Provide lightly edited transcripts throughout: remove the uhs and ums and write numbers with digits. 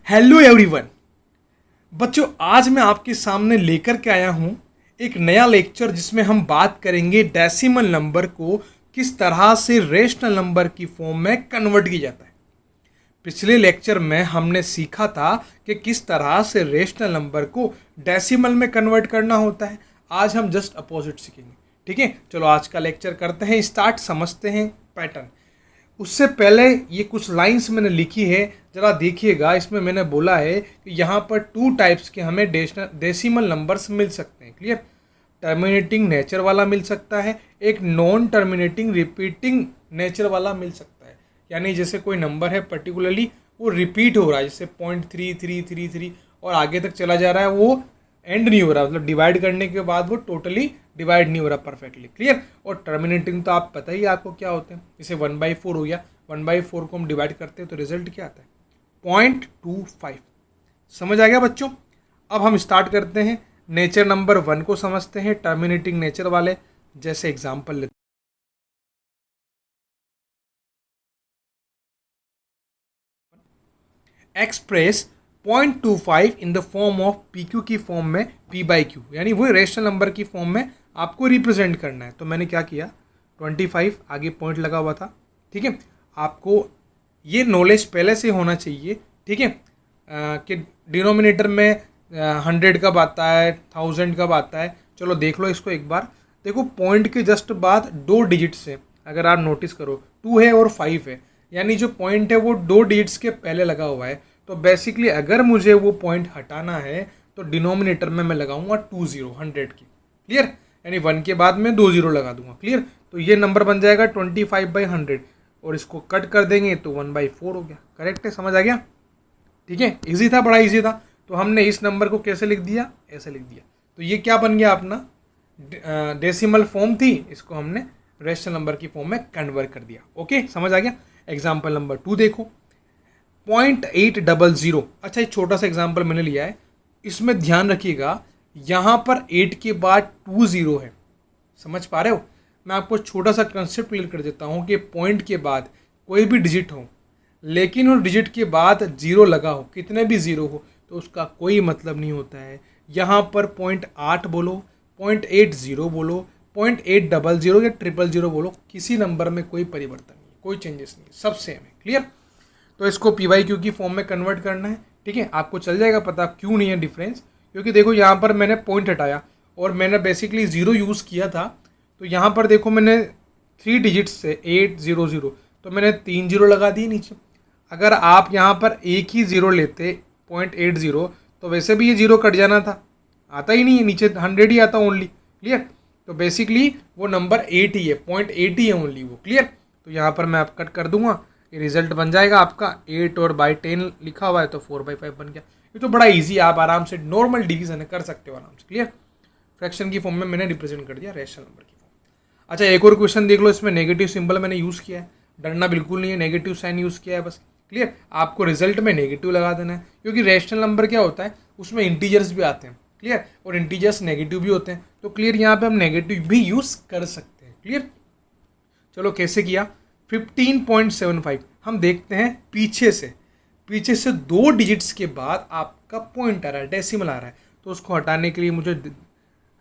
Hello everyone. बच्चों, आज मैं आपके सामने लेकर के आया हूं एक नया लेक्चर जिसमें हम बात करेंगे डेसिमल नंबर को किस तरह से रेशनल नंबर की फॉर्म में कन्वर्ट किया जाता है। पिछले लेक्चर में हमने सीखा था कि किस तरह से रेशनल नंबर को डेसिमल में कन्वर्ट करना होता है। आज हम जस्ट अपोजिट सीखेंगे। ठीक है, चलो आज का लेक्चर करते हैं स्टार्ट, समझते हैं पैटर्न। उससे पहले ये कुछ लाइंस मैंने लिखी है, ज़रा देखिएगा। इसमें मैंने बोला है कि यहाँ पर टू टाइप्स के हमें डेसिमल नंबर्स मिल सकते हैं। क्लियर? टर्मिनेटिंग नेचर वाला मिल सकता है, एक नॉन टर्मिनेटिंग रिपीटिंग नेचर वाला मिल सकता है। यानी जैसे कोई नंबर है पर्टिकुलरली वो रिपीट हो रहा है, जैसे 0.3333 और आगे तक चला जा रहा है, वो एंड नहीं हो रहा, मतलब डिवाइड करने के बाद वो टोटली डिवाइड नहीं हो रहा परफेक्टली। क्लियर? और टर्मिनेटिंग तो आप पता ही आपको क्या होते हैं, जैसे 1/4 हो गया, 1/4 को हम डिवाइड करते हैं तो रिजल्ट क्या आता है 0.25। समझ आ गया बच्चों? अब हम स्टार्ट करते हैं, नेचर नंबर 1 को समझते हैं, टर्मिनेटिंग नेचर वाले। जैसे एग्जाम्पल लेते express 0.25 in the form of PQ की फॉर्म में P/Q, यानी वो रेशनल नंबर की फॉर्म में आपको रिप्रेजेंट करना है। तो मैंने क्या किया, 25 आगे पॉइंट लगा हुआ था। ठीक है, आपको ये नॉलेज पहले से होना चाहिए। ठीक है, कि डिनोमिनेटर में 100 कब आता है, 1000 कब आता है। चलो देख लो इसको एक बार। देखो पॉइंट के जस्ट बाद 2 डिजिट्स है, अगर आप नोटिस करो 2 है और 5 है, यानी जो पॉइंट है वो 2 डिजिट्स के पहले लगा हुआ है। तो बेसिकली अगर मुझे वो पॉइंट हटाना है तो डिनोमिनेटर में मैं लगाऊंगा 20 100 की। क्लियर? यानी 1 के बाद मैं 2 0 लगा दूंगा। क्लियर? तो ये नंबर बन जाएगा 25/100 और इसको कट कर देंगे तो 1/4 हो गया। करेक्ट है? समझ आ गया? ठीक है, इजी था, बड़ा इजी था। तो हमने इस नंबर को कैसे लिख दिया, ऐसे लिख दिया। तो ये क्या बन गया अपना, डेसिमल फॉर्म थी, इसको हमने रेशनल नंबर की फॉर्म में कन्वर्ट कर दिया। ओके, समझ आ गया? एग्जाम्पल नंबर 2 देखो, 0.800। अच्छा, एक छोटा सा एग्जाम्पल मैंने लिया है, इसमें ध्यान रखिएगा, यहाँ पर 8 के बाद 2 0 है। समझ पा रहे हो? मैं आपको छोटा सा कंसेप्ट क्लियर कर देता हूँ कि पॉइंट के बाद कोई भी डिजिट हो, लेकिन उस डिजिट के बाद 0 लगा हो, कितने भी 0 हो, तो उसका कोई मतलब नहीं होता है। यहाँ पर 0.8 बोलो, 0.80 बोलो, 0.800 या 000 बोलो, किसी नंबर में कोई परिवर्तन नहीं, कोई चेंजेस नहीं, सब सेम है। क्लियर? तो इसको P/Q की फॉर्म में कन्वर्ट करना है। ठीक है, आपको चल जाएगा पता क्यों नहीं है डिफरेंस, क्योंकि देखो यहाँ पर मैंने पॉइंट हटाया और मैंने बेसिकली 0 यूज़ किया था। तो यहाँ पर देखो मैंने 3 डिजिट्स से 800, तो मैंने 3 0 लगा दिए नीचे। अगर आप यहाँ पर एक ही 0 लेते 0.80 तो वैसे भी ये 0 कट जाना था, आता ही नहीं है, नीचे 100 ही आता ओनली। क्लियर? तो बेसिकली वो नंबर 8 ही है, 0.8 ही है ओनली वो। क्लियर? तो यहाँ पर मैं आप कट कर दूंगा, ये रिजल्ट बन जाएगा आपका 8 और बाई 10 लिखा हुआ है तो 4/5 बन गया। ये तो बड़ा इजी है, आप आराम से नॉर्मल डिवीजन है कर सकते हो आराम से। क्लियर? फ्रैक्शन की फॉर्म में मैंने रिप्रेजेंट कर दिया रेशनल नंबर की फॉर्म। अच्छा, एक और क्वेश्चन देख लो, इसमें नेगेटिव सिंबल मैंने यूज़ किया है, डरना बिल्कुल नहीं है, नेगेटिव साइन यूज़ किया है बस। क्लियर? आपको रिजल्ट में नेगेटिव लगा देना है, क्योंकि रेशनल नंबर क्या होता है, उसमें इंटीजर्स भी आते हैं। क्लियर? और इंटीजर्स नेगेटिव भी होते हैं, तो क्लियर यहाँ पे हम नेगेटिव भी यूज़ कर सकते हैं। क्लियर? चलो कैसे किया, 15.75 हम देखते हैं पीछे से 2 डिजिट्स के बाद आपका पॉइंट आ रहा है, डेसिमल आ रहा है, तो उसको हटाने के लिए मुझे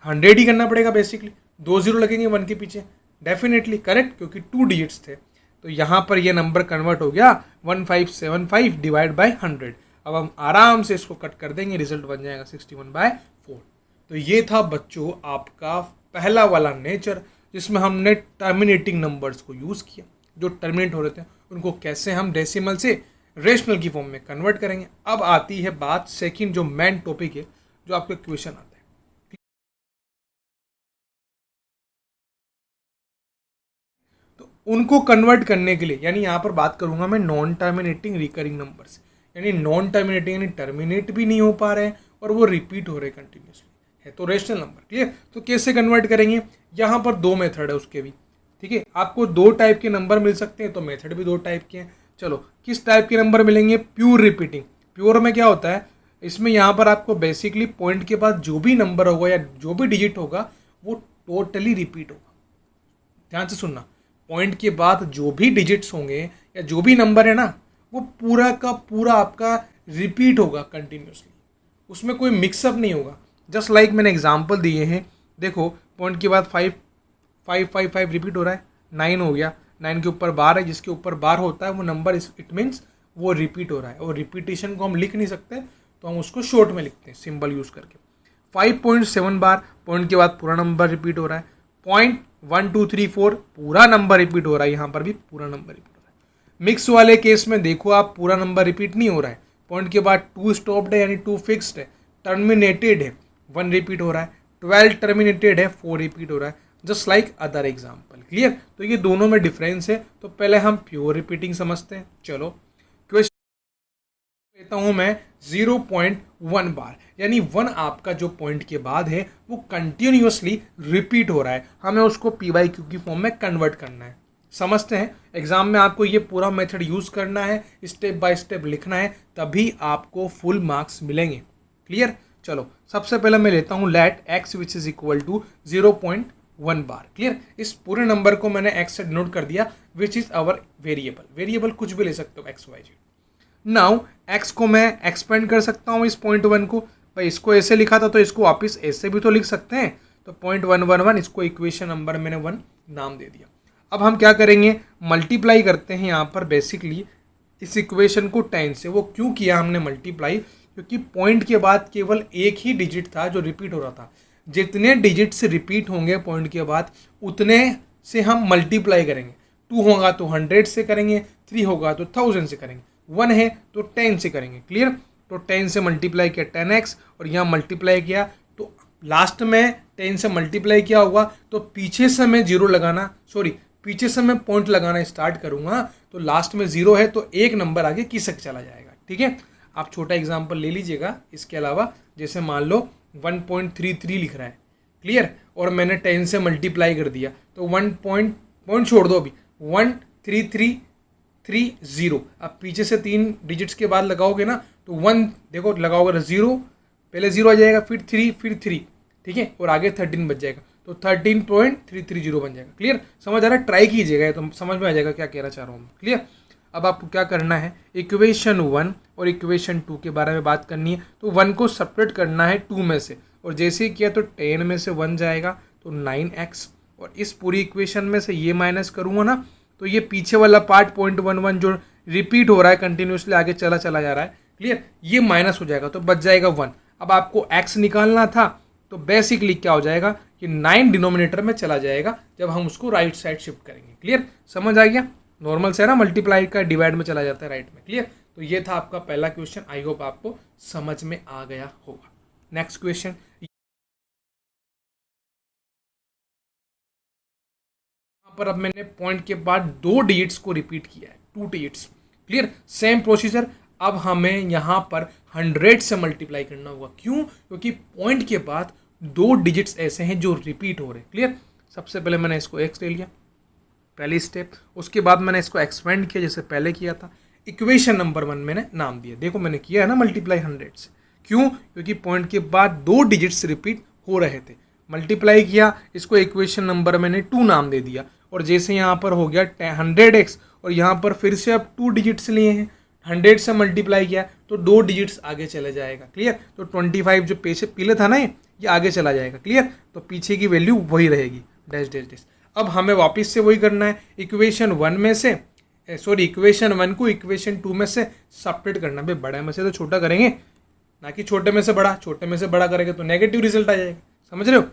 100 ही करना पड़ेगा। बेसिकली 2 0 लगेंगे 1 के पीछे, डेफिनेटली करेक्ट, क्योंकि 2 डिजिट्स थे। तो यहाँ पर ये नंबर कन्वर्ट हो गया 1575 डिवाइड बाई 100। अब हम आराम से इसको कट कर देंगे, रिजल्ट बन जाएगा 61/4। तो ये था बच्चों आपका पहला वाला नेचर, जिसमें हमने टर्मिनेटिंग नंबर्स को यूज़ किया, जो टर्मिनेट हो रहे थे उनको कैसे हम डेसिमल से रेशनल की फॉर्म में कन्वर्ट करेंगे। अब आती है बात सेकंड, जो मेन टॉपिक है, जो आपके क्वेश्चन आता है। तो उनको कन्वर्ट करने के लिए, यानी यहाँ पर बात करूंगा मैं नॉन टर्मिनेटिंग रिकरिंग नंबर्स, यानी नॉन टर्मिनेटिंग यानी टर्मिनेट भी नहीं हो पा रहे हैं और वो रिपीट हो रहे हैं कंटिन्यूसली, है तो रेशनल नंबर। क्लियर? तो कैसे कन्वर्ट करेंगे, यहाँ पर 2 मेथड है उसके भी। ठीक है, आपको 2 टाइप के नंबर मिल सकते हैं, तो मेथड भी 2 टाइप के हैं। चलो, किस टाइप के नंबर मिलेंगे, प्योर रिपीटिंग। प्योर में क्या होता है, इसमें यहाँ पर आपको बेसिकली पॉइंट के बाद जो भी नंबर होगा या जो भी डिजिट होगा वो टोटली रिपीट होगा। ध्यान से सुनना, पॉइंट के बाद जो भी डिजिट्स होंगे या जो भी नंबर है ना, वो पूरा का पूरा आपका रिपीट होगा कंटिन्यूसली, उसमें कोई मिक्सअप नहीं होगा। जस्ट लाइक मैंने एग्जांपल दिए हैं, देखो पॉइंट के बाद 5 5 5 5 रिपीट हो रहा है, 9 हो गया, 9 के ऊपर बार है, जिसके ऊपर बार होता है वो नंबर, इट मीन्स वो रिपीट हो रहा है। और रिपीटेशन को हम लिख नहीं सकते तो हम उसको शॉर्ट में लिखते हैं सिंबल यूज़ करके। 5.7 बार पॉइंट के बाद पूरा नंबर रिपीट हो रहा है, पॉइंट 1 2 3 4 पूरा नंबर रिपीट हो रहा है, यहाँ पर भी पूरा नंबर रिपीट हो रहा है। मिक्स वाले केस में देखो आप, पूरा नंबर रिपीट नहीं हो रहा है, पॉइंट के बाद 2 स्टॉप्ड है यानी 2 फिक्स्ड है, टर्मिनेटेड है 1 रिपीट हो रहा है, 12 टर्मिनेटेड है 4 रिपीट हो रहा है, just like other example. Clear? तो ये दोनों में डिफरेंस है। तो पहले हम प्योर रिपीटिंग समझते हैं। चलो क्वेश्चन लेता हूं मैं 0.1 बार, यानी 1 आपका जो पॉइंट के बाद है वो कंटिन्यूअसली रिपीट हो रहा है, हमें उसको पी बाई क्यू की फॉर्म में कन्वर्ट करना है। समझते हैं, एग्जाम में आपको ये पूरा मेथड यूज करना है, स्टेप बाय स्टेप लिखना है, तभी आपको फुल मार्क्स मिलेंगे। क्लियर? चलो सबसे पहले मैं लेता हूं let x which is equal to 0.1 bar. Clear? इस पूरे नंबर को मैंने एक्स से डिनोट कर दिया, which is our variable. Variable कुछ भी ले सकते हो, x y z. Now x को मैं एक्सपेंड कर सकता हूँ इस 0.1 को, भाई इसको ऐसे लिखा था तो इसको वापस ऐसे भी तो लिख सकते हैं, तो 0.111 इसको इक्वेशन नंबर मैंने 1 नाम दे दिया। अब हम क्या करेंगे, मल्टीप्लाई करते हैं यहाँ पर बेसिकली इस इक्वेशन को 10 से। वो क्यों किया हमने मल्टीप्लाई, क्योंकि पॉइंट के बाद केवल एक ही डिजिट था जो रिपीट हो रहा था। जितने डिजिट से रिपीट होंगे पॉइंट के बाद उतने से हम मल्टीप्लाई करेंगे। 2 होगा तो 100 से करेंगे, 3 होगा तो 1000 से करेंगे, 1 है तो 10 से करेंगे। क्लियर? तो 10 से मल्टीप्लाई किया 10x, और यहाँ मल्टीप्लाई किया तो लास्ट में 10 से मल्टीप्लाई किया होगा तो पीछे से मैं जीरो लगाना, सॉरी पीछे से मैं पॉइंट लगाना स्टार्ट करूंगा तो लास्ट में 0 है तो एक नंबर आगे किसक चला जाएगा। ठीक है? आप छोटा एग्जाम्पल ले लीजिएगा इसके अलावा, जैसे मान लो 1.33 लिख रहा है। क्लियर? और मैंने 10 से मल्टीप्लाई कर दिया तो 1 पॉइंट छोड़ दो, अभी 13330। अब पीछे से 3 डिजिट्स के बाद लगाओगे ना तो 1 देखो लगाओगे 0, पहले 0 आ जाएगा, फिर 3, फिर 3, ठीक है, और आगे 13 बच जाएगा तो 13.330 बन जाएगा। क्लियर? समझ आ रहा है? ट्राई कीजिएगा तो समझ में आ जाएगा क्या कहना चाह रहा हूँ। क्लियर? अब आपको क्या करना है, इक्वेशन 1 और इक्वेशन 2 के बारे में बात करनी है। तो 1 को सेपरेट करना है 2 में से, और जैसे ही किया तो 10 में से 1 जाएगा तो 9x, और इस पूरी इक्वेशन में से ये माइनस करूँगा ना तो ये पीछे वाला पार्ट 0.11 जो रिपीट हो रहा है कंटिन्यूसली आगे चला जा रहा है, क्लियर, ये माइनस हो जाएगा तो बच जाएगा 1। अब आपको x निकालना था तो बेसिकली क्या हो जाएगा कि 9 डिनोमिनेटर में चला जाएगा जब हम उसको राइट साइड शिफ्ट करेंगे। क्लियर? समझ आ गया? नॉर्मल से है ना, मल्टीप्लाई का डिवाइड में चला जाता है राइट में। क्लियर? तो ये था आपका पहला क्वेश्चन, आई होप आपको समझ में आ गया होगा। नेक्स्ट क्वेश्चन, पर अब मैंने पॉइंट के बाद 2 डिजिट्स को रिपीट किया है, 2 डिजिट्स। क्लियर? सेम प्रोसीजर, अब हमें यहाँ पर 100 से मल्टीप्लाई करना होगा। क्यों? क्योंकि पॉइंट के बाद 2 डिजिट्स ऐसे हैं जो रिपीट हो रहे हैं। क्लियर? सबसे पहले मैंने इसको x ले लिया, पहली स्टेप, उसके बाद मैंने इसको एक्सपेंड किया जैसे पहले किया था, इक्वेशन नंबर 1 मैंने नाम दिया। देखो मैंने किया है ना मल्टीप्लाई 100 से। क्यों? क्योंकि पॉइंट के बाद 2 डिजिट्स रिपीट हो रहे थे, मल्टीप्लाई किया, इसको इक्वेशन नंबर मैंने 2 नाम दे दिया, और जैसे यहाँ पर हो गया 100x, और यहाँ पर फिर से अब 2 डिजिट्स लिए हैं, 100 से मल्टीप्लाई किया तो 2 डिजिट्स आगे चले जाएगा। क्लियर? तो 25 जो पीछे पीले था ना ये आगे चला जाएगा। क्लियर? तो पीछे की वैल्यू वही रहेगी, डैश डैश डैश। अब हमें वापस से वही करना है, इक्वेशन 1 में से इक्वेशन 1 को इक्वेशन 2 में से सेपरेट करना। भाई बड़े में से तो छोटा करेंगे ना कि छोटे में से बड़ा, छोटे में से बड़ा करेंगे तो नेगेटिव रिजल्ट आ जाएगा। समझ रहे हो?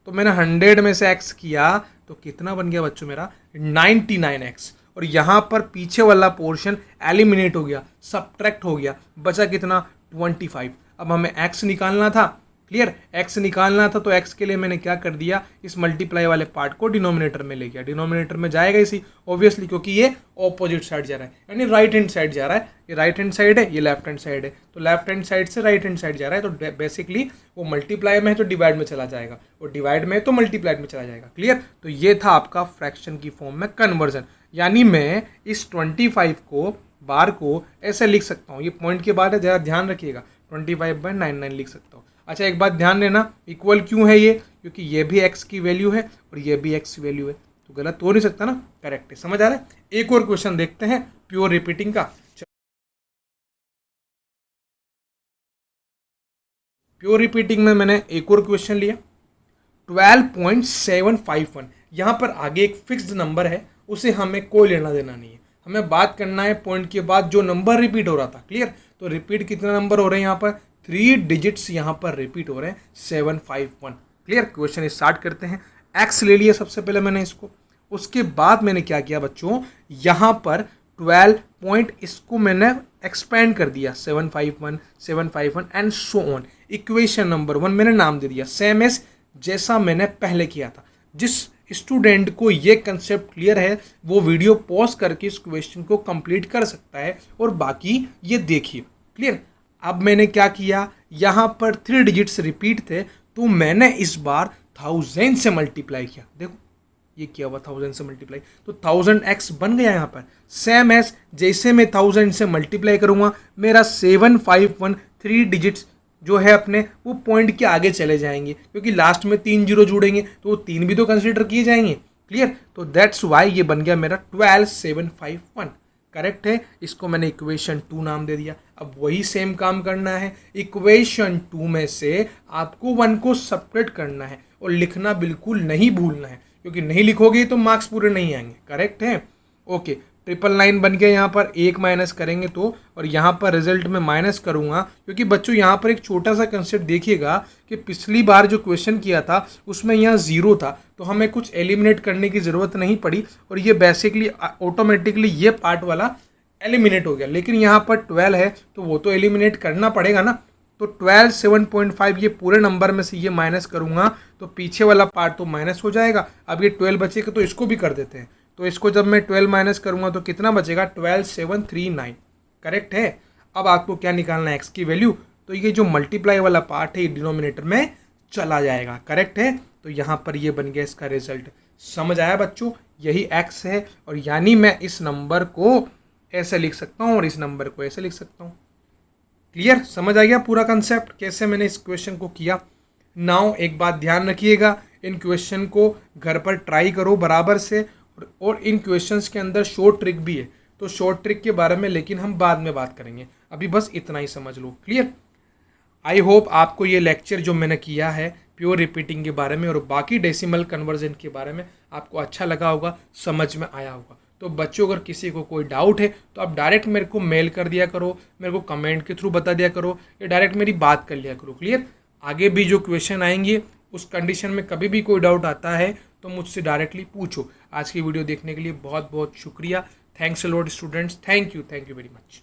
तो मैंने 100 में से x किया तो कितना बन गया बच्चों मेरा 99x, और यहाँ पर पीछे वाला पोर्शन एलिमिनेट हो गया, सब्ट्रैक्ट हो गया, बचा कितना 25। अब हमें x निकालना था। क्लियर? x निकालना था तो x के लिए मैंने क्या कर दिया, इस मल्टीप्लाई वाले पार्ट को डिनोमिनेटर में ले गया। डिनोमिनेटर में जाएगा इसी ऑब्वियसली, क्योंकि ये ऑपोजिट साइड जा रहा है, यानी राइट हैंड साइड जा रहा है। ये राइट हैंड साइड है, ये लेफ्ट हैंड साइड है, तो लेफ्ट हैंड साइड से राइट हैंड साइड जा रहा है, तो बेसिकली वो मल्टीप्लाई में है तो डिवाइड में चला जाएगा, और डिवाइड में है तो मल्टीप्लाई में चला जाएगा। क्लियर? तो ये था आपका फ्रैक्शन की फॉर्म में कन्वर्जन, यानी मैं इस 25 को बार को ऐसे लिख सकता हूँ, ये पॉइंट के बाद है, ज़रा ध्यान रखिएगा, 25/99 लिख सकता हूँ। अच्छा एक बात ध्यान देना, इक्वल क्यों है ये, क्योंकि ये भी x की वैल्यू है और ये भी x की वैल्यू है, तो गलत हो नहीं सकता ना, करेक्ट है। समझ आ रहा है? एक और क्वेश्चन देखते हैं प्योर रिपीटिंग का। प्योर रिपीटिंग में मैंने एक और क्वेश्चन लिया 12.751। यहाँ पर आगे एक फिक्स्ड नंबर है, उसे हमें कोई लेना देना नहीं है, हमें बात करना है पॉइंट के बाद जो नंबर रिपीट हो रहा था। क्लियर? तो रिपीट कितने नंबर हो रहे हैं यहाँ पर? 3 डिजिट्स यहाँ पर रिपीट हो रहे हैं 751। क्लियर? क्वेश्चन स्टार्ट करते हैं। एक्स ले लिया सबसे पहले मैंने इसको, उसके बाद मैंने क्या किया बच्चों, यहाँ पर 12 पॉइंट इसको मैंने एक्सपेंड कर दिया 751 751 and so on. Equation number 1 मैंने नाम दे दिया सेम एज जैसा मैंने पहले किया था। जिस स्टूडेंट को ये कंसेप्ट क्लियर है वो वीडियो पॉज करके इस क्वेश्चन को कंप्लीट कर सकता है और बाकी ये देखिए। क्लियर? अब मैंने क्या किया, यहाँ पर 3 डिजिट्स रिपीट थे तो मैंने इस बार 1000 से मल्टीप्लाई किया। देखो ये किया हुआ 1000 से मल्टीप्लाई, तो 1000x बन गया यहाँ पर। सेम एज जैसे मैं 1000 से मल्टीप्लाई करूँगा मेरा 751 3 डिजिट्स जो है अपने वो पॉइंट के आगे चले जाएंगे, क्योंकि लास्ट में 3 जीरो जुड़ेंगे तो वो 3 भी तो कंसिडर किए जाएंगे। क्लियर? तो दैट्स वाई ये बन गया मेरा 12751। करेक्ट है? इसको मैंने इक्वेशन 2 नाम दे दिया। अब वही सेम काम करना है, इक्वेशन 2 में से आपको 1 को सब्ट्रैक्ट करना है और लिखना बिल्कुल नहीं भूलना है, क्योंकि नहीं लिखोगे तो मार्क्स पूरे नहीं आएंगे। करेक्ट है? ओके, 999 बन गया। यहाँ पर 1 माइनस करेंगे तो, और यहाँ पर रिजल्ट में माइनस करूँगा, क्योंकि बच्चों यहाँ पर एक छोटा सा कंसेप्ट देखिएगा कि पिछली बार जो क्वेश्चन किया था उसमें यहाँ 0 था तो हमें कुछ एलिमिनेट करने की ज़रूरत नहीं पड़ी और ये बेसिकली ऑटोमेटिकली ये पार्ट वाला एलिमिनेट हो गया। लेकिन यहाँ पर 12 है तो वो तो एलिमिनेट करना पड़ेगा ना। तो 12 7.5 ये पूरे नंबर में से ये माइनस करूँगा तो पीछे वाला पार्ट तो माइनस हो जाएगा। अब ये 12 बचेगा तो इसको भी कर देते हैं। तो इसको जब मैं 12 माइनस करूँगा तो कितना बचेगा? 12739। करेक्ट है? अब आपको क्या निकालना है? एक्स की वैल्यू। तो ये जो मल्टीप्लाई वाला पार्ट है ये डिनोमिनेटर में चला जाएगा। करेक्ट है? तो यहाँ पर ये बन गया इसका रिजल्ट। समझ आया बच्चों? यही एक्स है और यानी मैं इस नंबर को ऐसे लिख सकता हूँ और इस नंबर को ऐसे लिख सकता हूँ। क्लियर? समझ आ गया पूरा कंसेप्ट कैसे मैंने इस क्वेश्चन को किया। नाउ एक बात ध्यान रखिएगा, इन क्वेश्चन को घर पर ट्राई करो बराबर से, और इन क्वेश्चंस के अंदर शॉर्ट ट्रिक भी है, तो शॉर्ट ट्रिक के बारे में लेकिन हम बाद में बात करेंगे, अभी बस इतना ही समझ लो। क्लियर? आई होप आपको ये लेक्चर जो मैंने किया है प्योर रिपीटिंग के बारे में और बाकी डेसिमल कन्वर्जन के बारे में आपको अच्छा लगा होगा, समझ में आया होगा। तो बच्चों अगर किसी को कोई डाउट है तो आप डायरेक्ट मेरे को मेल कर दिया करो, मेरे को कमेंट के थ्रू बता दिया करो या डायरेक्ट मेरी बात कर लिया करो। क्लियर? आगे भी जो क्वेश्चन आएंगे उस कंडीशन में कभी भी कोई डाउट आता है तो मुझसे डायरेक्टली पूछो। आज की वीडियो देखने के लिए बहुत बहुत शुक्रिया। Thanks a lot students, thank you very much.